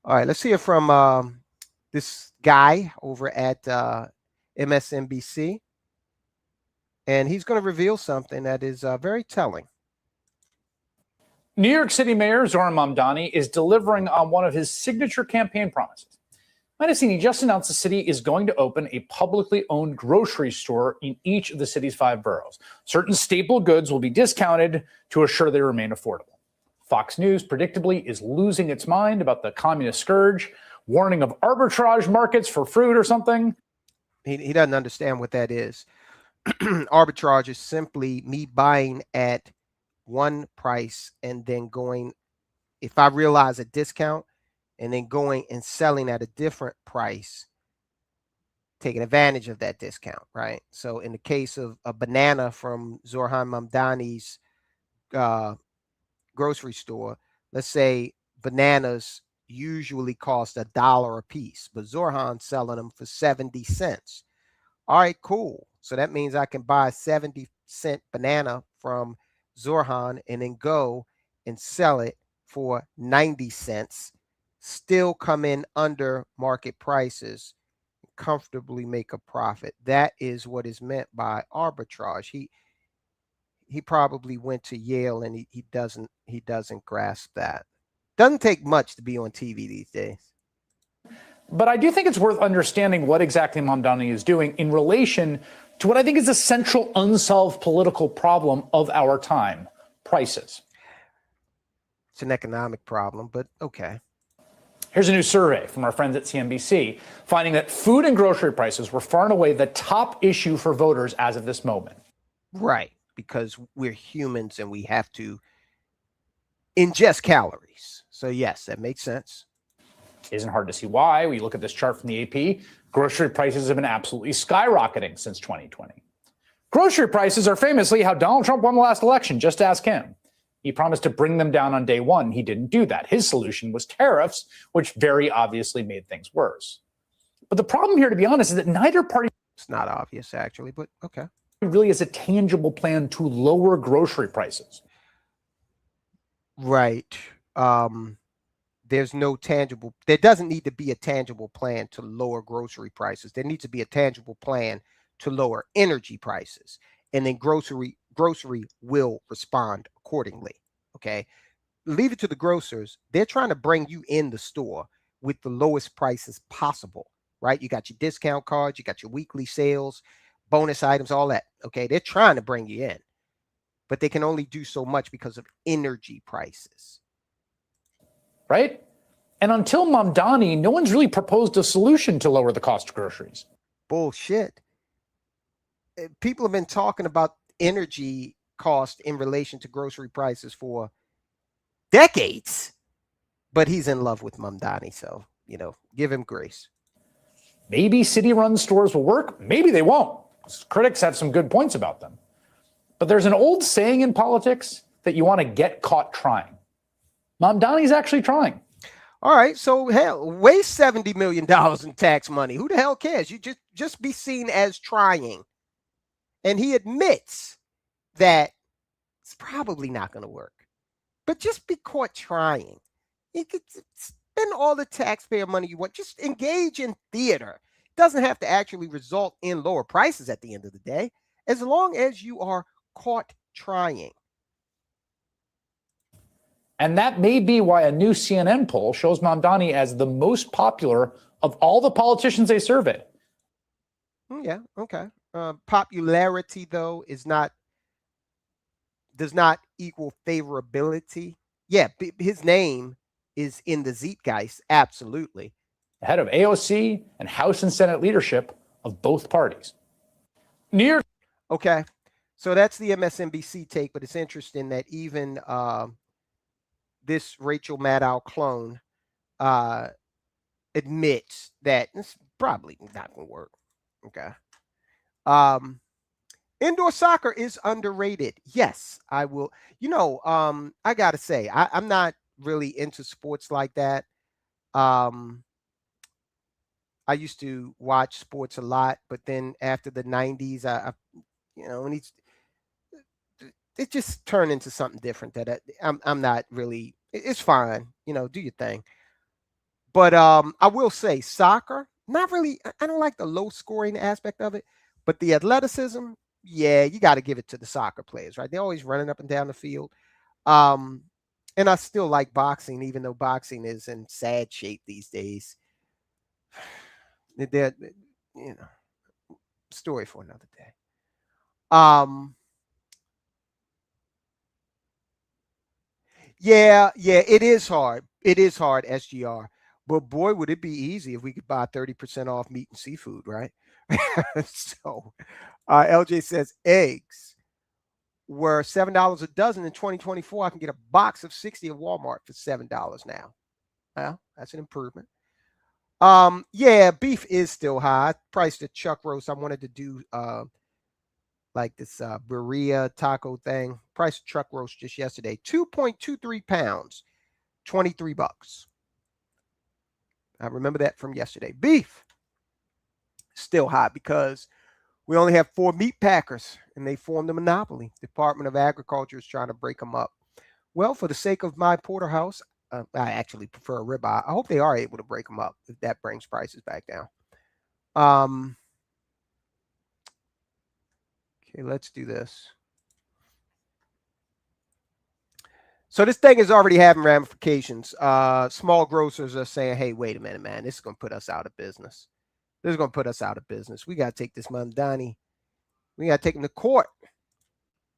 All right, let's hear from this guy over at MSNBC. And he's going to reveal something that is very telling. New York City Mayor Zohran Mamdani is delivering on one of his signature campaign promises. Might have seen he just announced the city is going to open a publicly owned grocery store in each of the city's 5 boroughs. Certain staple goods will be discounted to assure they remain affordable. Fox News, predictably, is losing its mind about the communist scourge, warning of arbitrage markets for fruit or something. He doesn't understand what that is. Arbitrage is simply me buying at one price and then going, if I realize a discount, and then going and selling at a different price, taking advantage of that discount, right? So in the case of a banana from Zohran Mamdani's grocery store, let's say bananas usually cost $1 a piece, but Zohran's selling them for 70 cents. All right, cool. So that means I can buy a 70-cent banana from Zohran and then go and sell it for 90 cents. Still come in under market prices, comfortably make a profit. That is what is meant by arbitrage. He probably went to Yale and he doesn't grasp that. Doesn't take much to be on TV these days. But I do think it's worth understanding what exactly Mamdani is doing in relation to what I think is a central unsolved political problem of our time: prices. It's an economic problem, but okay. Here's a new survey from our friends at CNBC, finding that food and grocery prices were far and away the top issue for voters as of this moment. Right, because we're humans and we have to ingest calories. So yes, that makes sense. Isn't hard to see why. We look at this chart from the AP. Grocery prices have been absolutely skyrocketing since 2020. Grocery prices are famously how Donald Trump won the last election. Just ask him. He promised to bring them down on day one. He didn't do that. His solution was tariffs, which very obviously made things worse. But the problem here, to be honest, is that neither party— It's not obvious, actually, but okay. really has a tangible plan to lower grocery prices. Right. There's no tangible— there doesn't need to be a tangible plan to lower grocery prices. There needs to be a tangible plan to lower energy prices. And then grocery will respond accordingly. Okay. Leave it to the grocers. They're trying to bring you in the store with the lowest prices possible, right? You got your discount cards, you got your weekly sales, bonus items, all that. Okay. They're trying to bring you in, but they can only do so much because of energy prices. Right? And until Mamdani, no one's really proposed a solution to lower the cost of groceries. Bullshit. People have been talking about energy cost in relation to grocery prices for decades, but he's in love with Mamdani, so, give him grace. Maybe city-run stores will work. Maybe they won't. Critics have some good points about them. But there's an old saying in politics that you want to get caught trying. Mamdani's actually trying. All right, so hell, waste $70 million in tax money. Who the hell cares? You just be seen as trying. And he admits that it's probably not going to work. But just be caught trying. You could spend all the taxpayer money you want. Just engage in theater. It doesn't have to actually result in lower prices at the end of the day, as long as you are caught trying. And that may be why a new CNN poll shows Mamdani as the most popular of all the politicians they surveyed. Yeah, okay. Popularity, though, does not equal favorability. Yeah, his name is in the Zeitgeist, absolutely. Head of AOC and House and Senate leadership of both parties. New York. Okay, so that's the MSNBC take, but it's interesting that even this Rachel Maddow clone admits that it's probably not going to work. Okay. Indoor soccer is underrated. Yes, I will. I got to say, I'm not really into sports like that. I used to watch sports a lot, but then after the 90s, when it just turned into something different that I'm not really— it's fine, do your thing. But I will say soccer, not really— I don't like the low scoring aspect of it, but the athleticism, yeah, you got to give it to the soccer players, right? They're always running up and down the field. And I still like boxing, even though boxing is in sad shape these days. They're, story for another day. Yeah, it is hard. It is hard, SGR. But boy, would it be easy if we could buy 30% off meat and seafood, right? So LJ says eggs were $7 a dozen in 2024. I can get a box of 60 at Walmart for $7 now. Well, that's an improvement. Yeah, beef is still high. I priced a chuck roast. I wanted to do like this birria taco thing. Priced chuck roast just yesterday. 2.23 pounds, $23. I remember that from yesterday. Beef still high because we only have 4 meat packers and they formed a monopoly. Department of Agriculture is trying to break them up. Well, for the sake of my porterhouse, I actually prefer a ribeye. I hope they are able to break them up if that brings prices back down. Okay, let's do this. So this thing is already having ramifications. Small grocers are saying, hey, wait a minute, man. This is going to put us out of business. This is going to put us out of business. We got to take this Mamdani. We got to take him to court.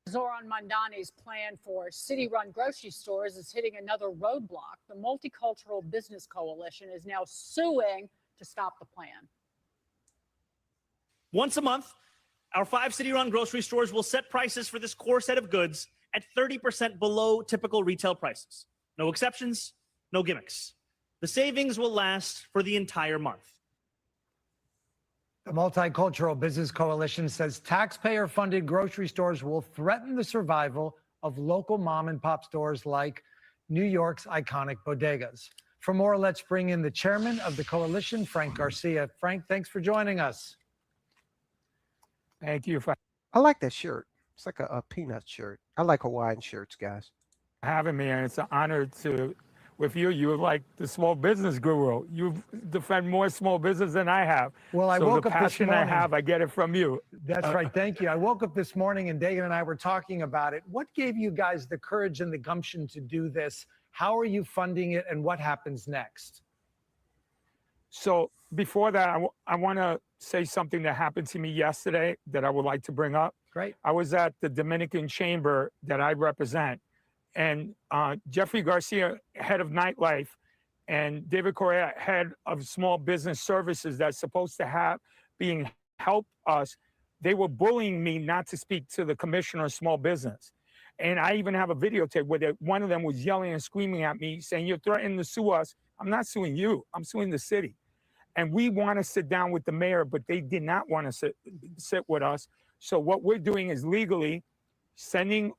Zohran Mamdani's plan for city-run grocery stores is hitting another roadblock. The Multicultural Business Coalition is now suing to stop the plan. Once a month, our 5 city-run grocery stores will set prices for this core set of goods at 30% below typical retail prices. No exceptions, no gimmicks. The savings will last for the entire month. The Multicultural Business Coalition says taxpayer-funded grocery stores will threaten the survival of local mom-and-pop stores like New York's iconic bodegas. For more, let's bring in the chairman of the coalition, Frank Garcia. Frank, thanks for joining us. Thank you for I like that shirt. It's like a peanut shirt. I like Hawaiian shirts, guys. having me, and it's an honor to with you. You're like the small business guru. You defend more small business than I have. Well, I so woke the up this passion I morning. have, I get it from you. That's right. Thank you. I woke up this morning and Dagan and I were talking about it. What gave you guys the courage and the gumption to do this? How are you funding it and what happens next? So before that, I want to say something that happened to me yesterday that I would like to bring up. Great. I was at the Dominican Chamber that I represent, and Jeffrey Garcia, head of nightlife, and David Correa, head of small business services that's supposed to have being help us. They were bullying me not to speak to the commissioner of small business. And I even have a videotape where one of them was yelling and screaming at me saying, "You're threatening to sue us." I'm not suing you, I'm suing the city. And we want to sit down with the mayor, but they did not want to sit with us. So what we're doing is legally sending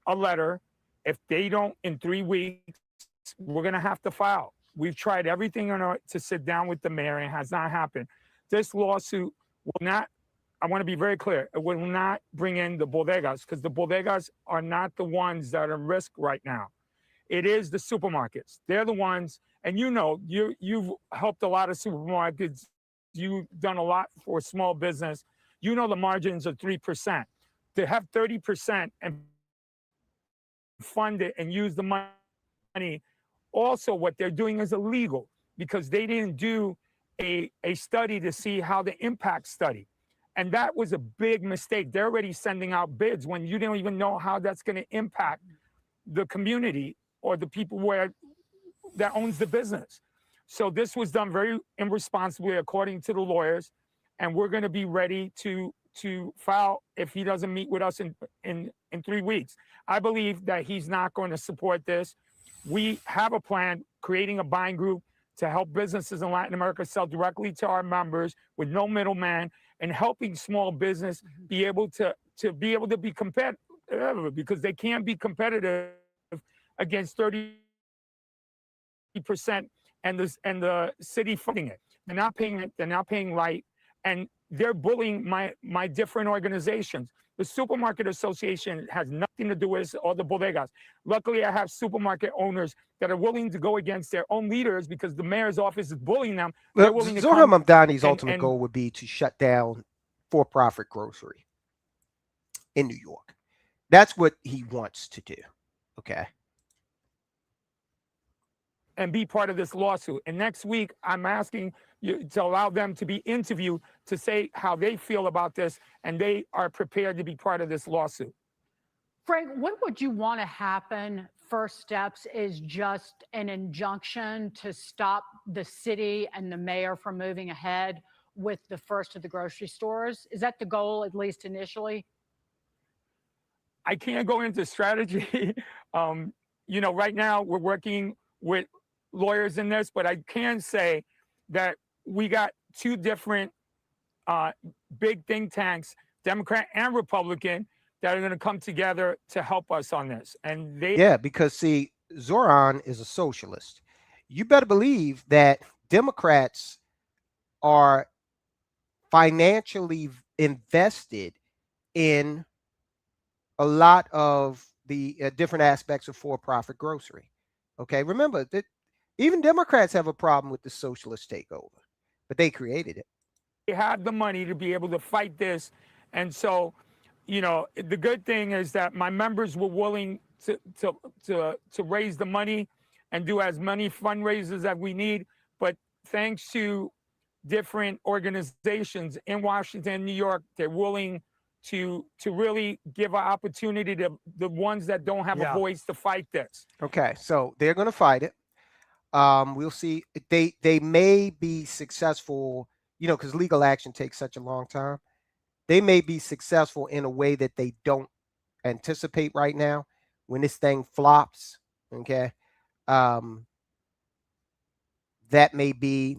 a letter. If they don't, in 3 weeks, we're going to have to file. We've tried everything to sit down with the mayor, and it has not happened. This lawsuit will not, I want to be very clear, it will not bring in the bodegas, because the bodegas are not the ones that are at risk right now. It is the supermarkets. They're the ones, and you know, you've helped a lot of supermarkets. You've done a lot for small business. You know the margins are 3%. To have 30% and fund it and use the money, also what they're doing is illegal because they didn't do a study to see how the impact study. And that was a big mistake. They're already sending out bids when you don't even know how that's going to impact the community or the people that owns the business. So this was done very irresponsibly according to the lawyers, and we're going to be ready to file if he doesn't meet with us in 3 weeks. I believe that he's not going to support this. We have a plan, creating a buying group to help businesses in Latin America sell directly to our members with no middleman, and helping small business be able to be competitive, because they can't be competitive against 30% and the city funding it. They're not paying it. They're not paying light, and they're bullying my different organizations. The Supermarket Association has nothing to do with this, or the bodegas. Luckily, I have supermarket owners that are willing to go against their own leaders because the mayor's office is bullying them. Well, Zohran Mamdani's ultimate goal would be to shut down for-profit grocery in New York. That's what he wants to do. Okay. And be part of this lawsuit. And next week, I'm asking you to allow them to be interviewed to say how they feel about this, and they are prepared to be part of this lawsuit. Frank, what would you want to happen? First steps is just an injunction to stop the city and the mayor from moving ahead with the first of the grocery stores. Is that the goal, at least initially? I can't go into strategy. You know, right now we're working with lawyers in this, but I can say that we got two different big think tanks, Democrat and Republican, that are going to come together to help us on this. And yeah, because see, Zohran is a socialist. You better believe that Democrats are financially invested in a lot of the different aspects of for-profit grocery. Okay, remember that even Democrats have a problem with the socialist takeover, but they created it. They have the money to be able to fight this. And so, you know, the good thing is that my members were willing to raise the money and do as many fundraisers as we need. But thanks to different organizations in Washington, New York, they're willing to really give an opportunity to the ones that don't have a voice to fight this. Okay, so they're going to fight it. We'll see. They may be successful, because legal action takes such a long time. They may be successful in a way that they don't anticipate right now. When this thing flops, okay, that may be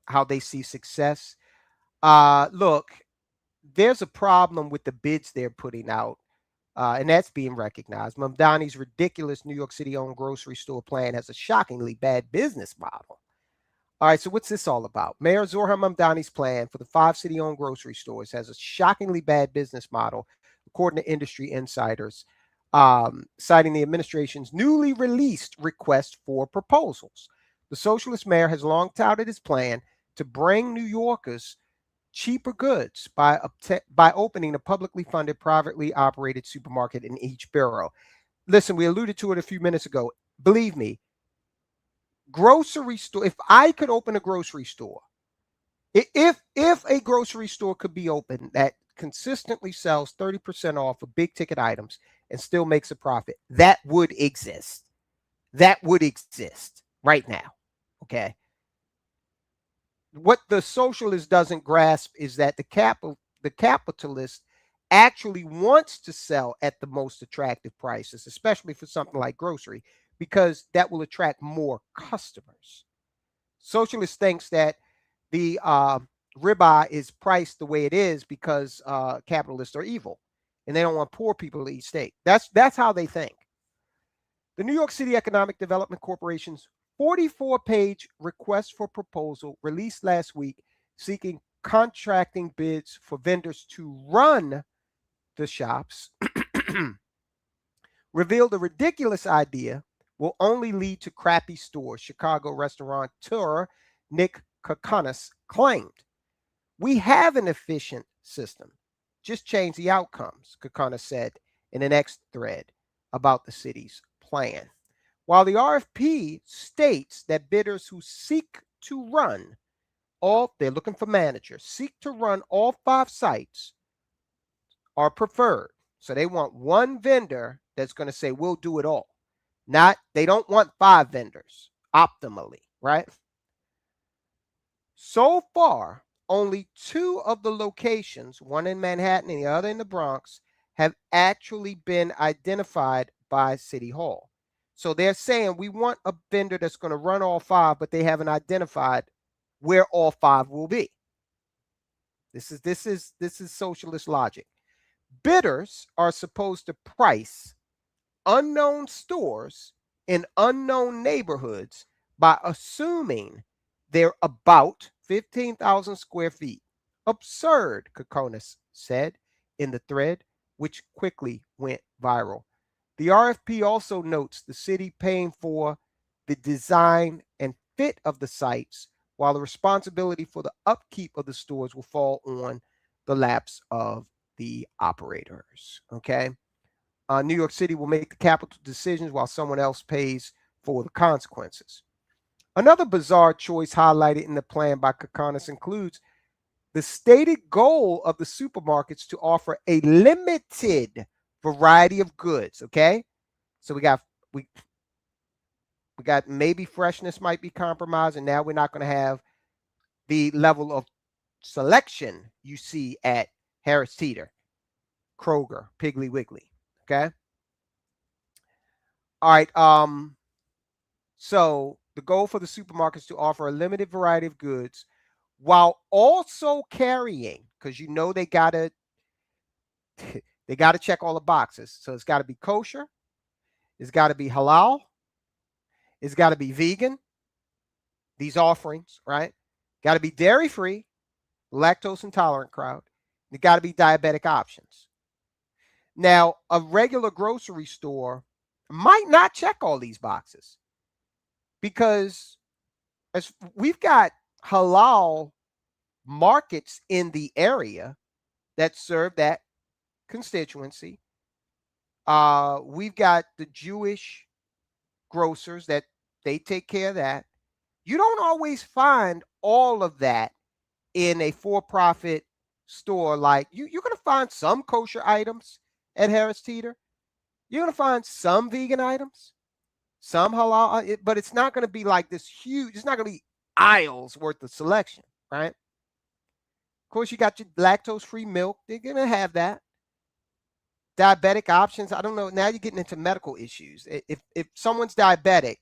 how they see success. Look, there's a problem with the bids they're putting out, and that's being recognized. Mamdani's ridiculous New York City-owned grocery store plan has a shockingly bad business model. All right, so what's this all about? Mayor Zohran Mamdani's plan for the 5 city-owned grocery stores has a shockingly bad business model, according to industry insiders, citing the administration's newly released request for proposals. The socialist mayor has long touted his plan to bring New Yorkers cheaper goods by opening a publicly funded, privately operated supermarket in each borough. Listen, we alluded to it a few minutes ago. Believe me, grocery store, if I could open a grocery store, if a grocery store could be open that consistently sells 30% off of big ticket items and still makes a profit, that would exist. That would exist right now. Okay. What the socialist doesn't grasp is that the capitalist actually wants to sell at the most attractive prices, especially for something like grocery, because that will attract more customers. Socialist thinks that the ribeye is priced the way it is because capitalists are evil and they don't want poor people to eat steak. That's how they think. The New York City Economic Development Corporation's 44-page request for proposal released last week seeking contracting bids for vendors to run the shops revealed a ridiculous idea will only lead to crappy stores, Chicago restaurateur Nick Kokonas claimed. We have an efficient system. Just change the outcomes, Kokonas said in an X thread about the city's plan. While the RFP states that bidders who seek to run they're looking for managers, seek to run all 5 sites are preferred. So they want one vendor that's going to say, we'll do it all. They don't want 5 vendors optimally, right? So far, only 2 of the locations, one in Manhattan and the other in the Bronx, have actually been identified by City Hall. So they're saying we want a vendor that's going to run all 5, but they haven't identified where all 5 will be. This is socialist logic. Bidders are supposed to price unknown stores in unknown neighborhoods by assuming they're about 15,000 square feet. Absurd, Kokonas said in the thread, which quickly went viral. The RFP also notes the city paying for the design and fit of the sites, while the responsibility for the upkeep of the stores will fall on the laps of the operators. Okay. New York City will make the capital decisions while someone else pays for the consequences. Another bizarre choice highlighted in the plan by Kokonas includes the stated goal of the supermarkets to offer a limited variety of goods. Okay. So we got maybe freshness might be compromised, and now we're not going to have the level of selection you see at Harris Teeter, Kroger, Piggly Wiggly. Okay. All right. So the goal for the supermarkets to offer a limited variety of goods while also carrying, because they gotta check all the boxes. So it's got to be kosher, it's got to be halal, it's got to be vegan. These offerings, right? Got to be dairy free, lactose intolerant crowd. It got to be diabetic options. Now, a regular grocery store might not check all these boxes because as we've got halal markets in the area that serve that constituency. We've got the Jewish grocers that they take care of that. You don't always find all of that in a for-profit store, like you're going to find some kosher items at Harris Teeter. You're going to find some vegan items, some halal, but it's not going to be like this huge. It's not going to be aisles worth of selection, right? Of course, you got your lactose-free milk. They're going to have that. Diabetic options. I don't know. Now you're getting into medical issues. If someone's diabetic,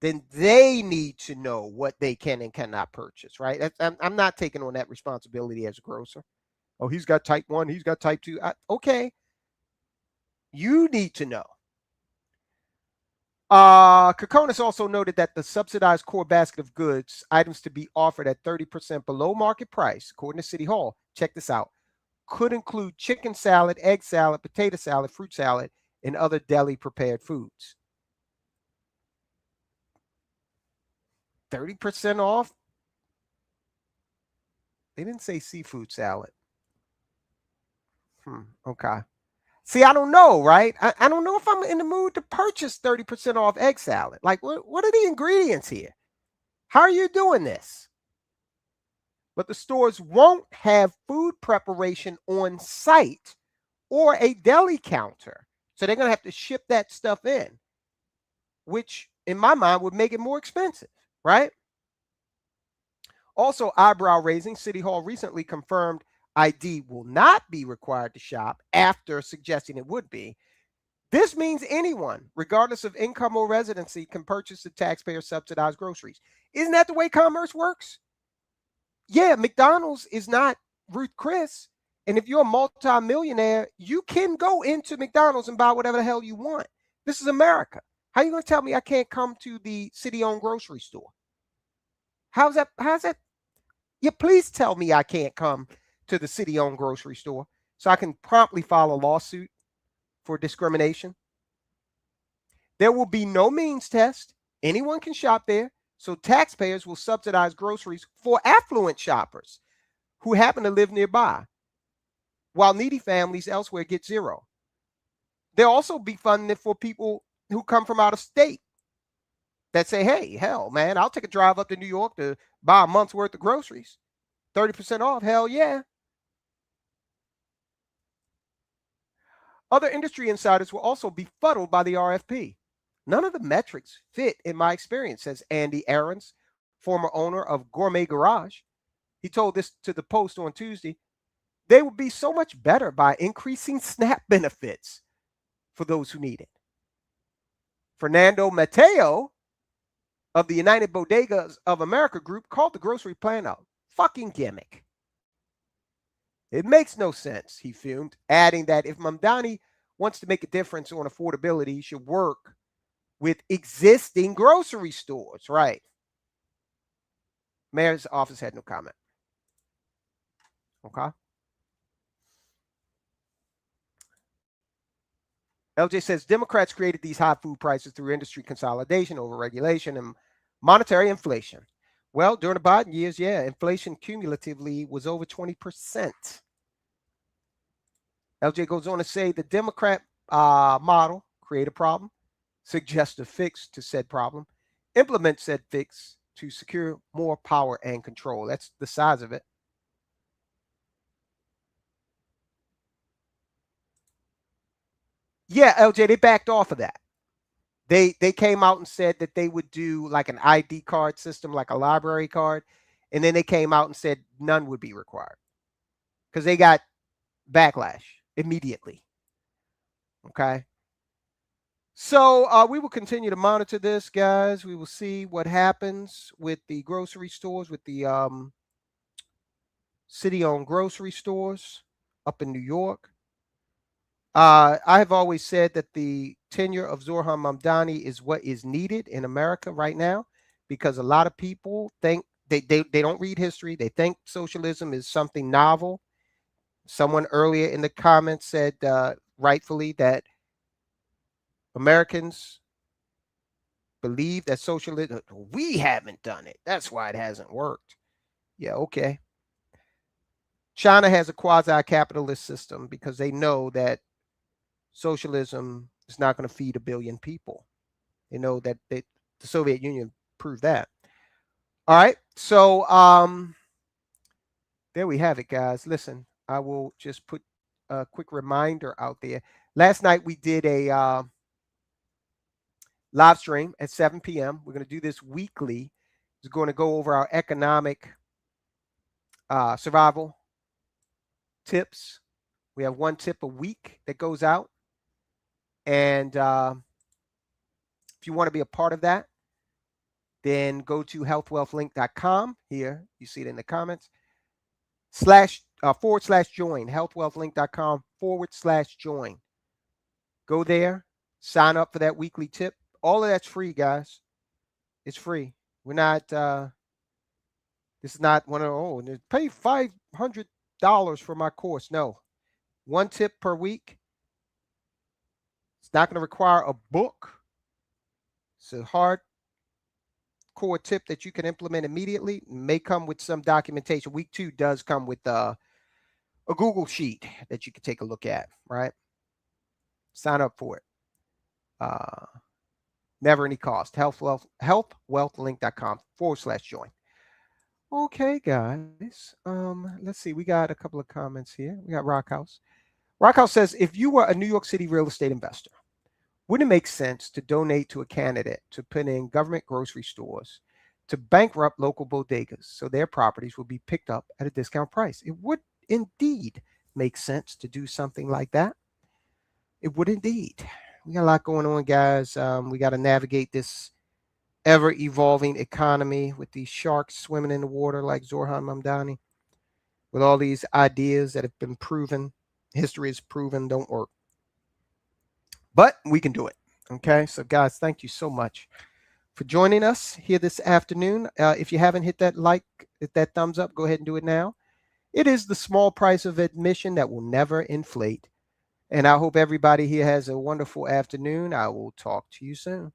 then they need to know what they can and cannot purchase, right? I'm not taking on that responsibility as a grocer. Oh, he's got type 1, he's got type 2. Okay. You need to know. Kokonis also noted that the subsidized core basket of goods, items to be offered at 30% below market price, according to City Hall, check this out, could include chicken salad, egg salad, potato salad, fruit salad, and other deli prepared foods. 30% off? They didn't say seafood salad. Okay. See, I don't know, right? I don't know if I'm in the mood to purchase 30% off egg salad. Like, what are the ingredients here? How are you doing this? But the stores won't have food preparation on site or a deli counter. So they're going to have to ship that stuff in, which in my mind would make it more expensive, right? Also, eyebrow raising, City Hall recently confirmed ID will not be required to shop after suggesting it would be. This means anyone, regardless of income or residency, can purchase the taxpayer subsidized groceries. Isn't that the way commerce works? Yeah, McDonald's is not Ruth Chris. And if you're a multi-millionaire, you can go into McDonald's and buy whatever the hell you want. This is America. How are you going to tell me I can't come to the city-owned grocery store? How's that? Yeah, please tell me I can't come to the city-owned grocery store so I can promptly file a lawsuit for discrimination. There will be no means test. Anyone can shop there. So taxpayers will subsidize groceries for affluent shoppers who happen to live nearby, while needy families elsewhere get zero. There'll also be funding for people who come from out of state that say, hey, hell, man, I'll take a drive up to New York to buy a month's worth of groceries. 30% off, hell yeah. Other industry insiders will also be befuddled by the RFP. None of the metrics fit in my experience, says Andy Aarons, former owner of Gourmet Garage. He told this to the Post on Tuesday. They would be so much better by increasing SNAP benefits for those who need it. Fernando Mateo of the United Bodegas of America group called the grocery plan a fucking gimmick. It makes no sense, he fumed, adding that if Mamdani wants to make a difference on affordability, he should work with existing grocery stores, right? Mayor's office had no comment. Okay. LJ says Democrats created these high food prices through industry consolidation, overregulation, and monetary inflation. Well, during the Biden years, yeah, inflation cumulatively was over 20%. LJ goes on to say the Democrat model create a problem, suggest a fix to said problem, implement said fix to secure more power and control. That's the size of it. Yeah, LJ, they backed off of that. They came out and said that they would do like an ID card system, like a library card. And then they came out and said none would be required because they got backlash immediately. Okay. So we will continue to monitor this, guys. We will see what happens with the grocery stores, with the city-owned grocery stores up in New York. I have always said that the tenure of Zohran Mamdani is what is needed in America right now, because a lot of people think they don't read history. They think socialism is something novel. Someone earlier in the comments said rightfully that Americans believe that socialism, we haven't done it. That's why it hasn't worked. Yeah, okay. China has a quasi-capitalist system because they know that socialism is not going to feed 1 billion people. They know that the Soviet Union proved that. All right. So there we have it, guys. Listen, I will just put a quick reminder out there. Last night we did a live stream at 7 p.m. We're going to do this weekly. It's going to go over our economic survival tips. We have one tip a week that goes out. And if you want to be a part of that, then go to healthwealthlink.com. Here, you see it in the comments. / /join, healthwealthlink.com / Go there, sign up for that weekly tip. All of that's free, guys. It's free. We're not, this is not one of, pay $500 for my course. No. One tip per week. It's not going to require a book. It's a hard core tip that you can implement immediately. It may come with some documentation. Week 2 does come with a Google sheet that you can take a look at, right? Sign up for it. Never any cost. healthwealthlink.com / join. Okay, guys. Let's see. We got a couple of comments here. We got Rockhouse. Rockhouse says, if you were a New York City real estate investor, wouldn't it make sense to donate to a candidate to put in government grocery stores to bankrupt local bodegas so their properties will be picked up at a discount price? It would indeed make sense to do something like that. It would indeed. We got a lot going on, guys. We got to navigate this ever-evolving economy with these sharks swimming in the water like Zohran Mamdani, with all these ideas that have been proven, history has proven don't work. But we can do it. Okay, so guys, thank you so much for joining us here this afternoon. If you haven't hit that like, hit that thumbs up, go ahead and do it now. It is the small price of admission that will never inflate. And I hope everybody here has a wonderful afternoon. I will talk to you soon.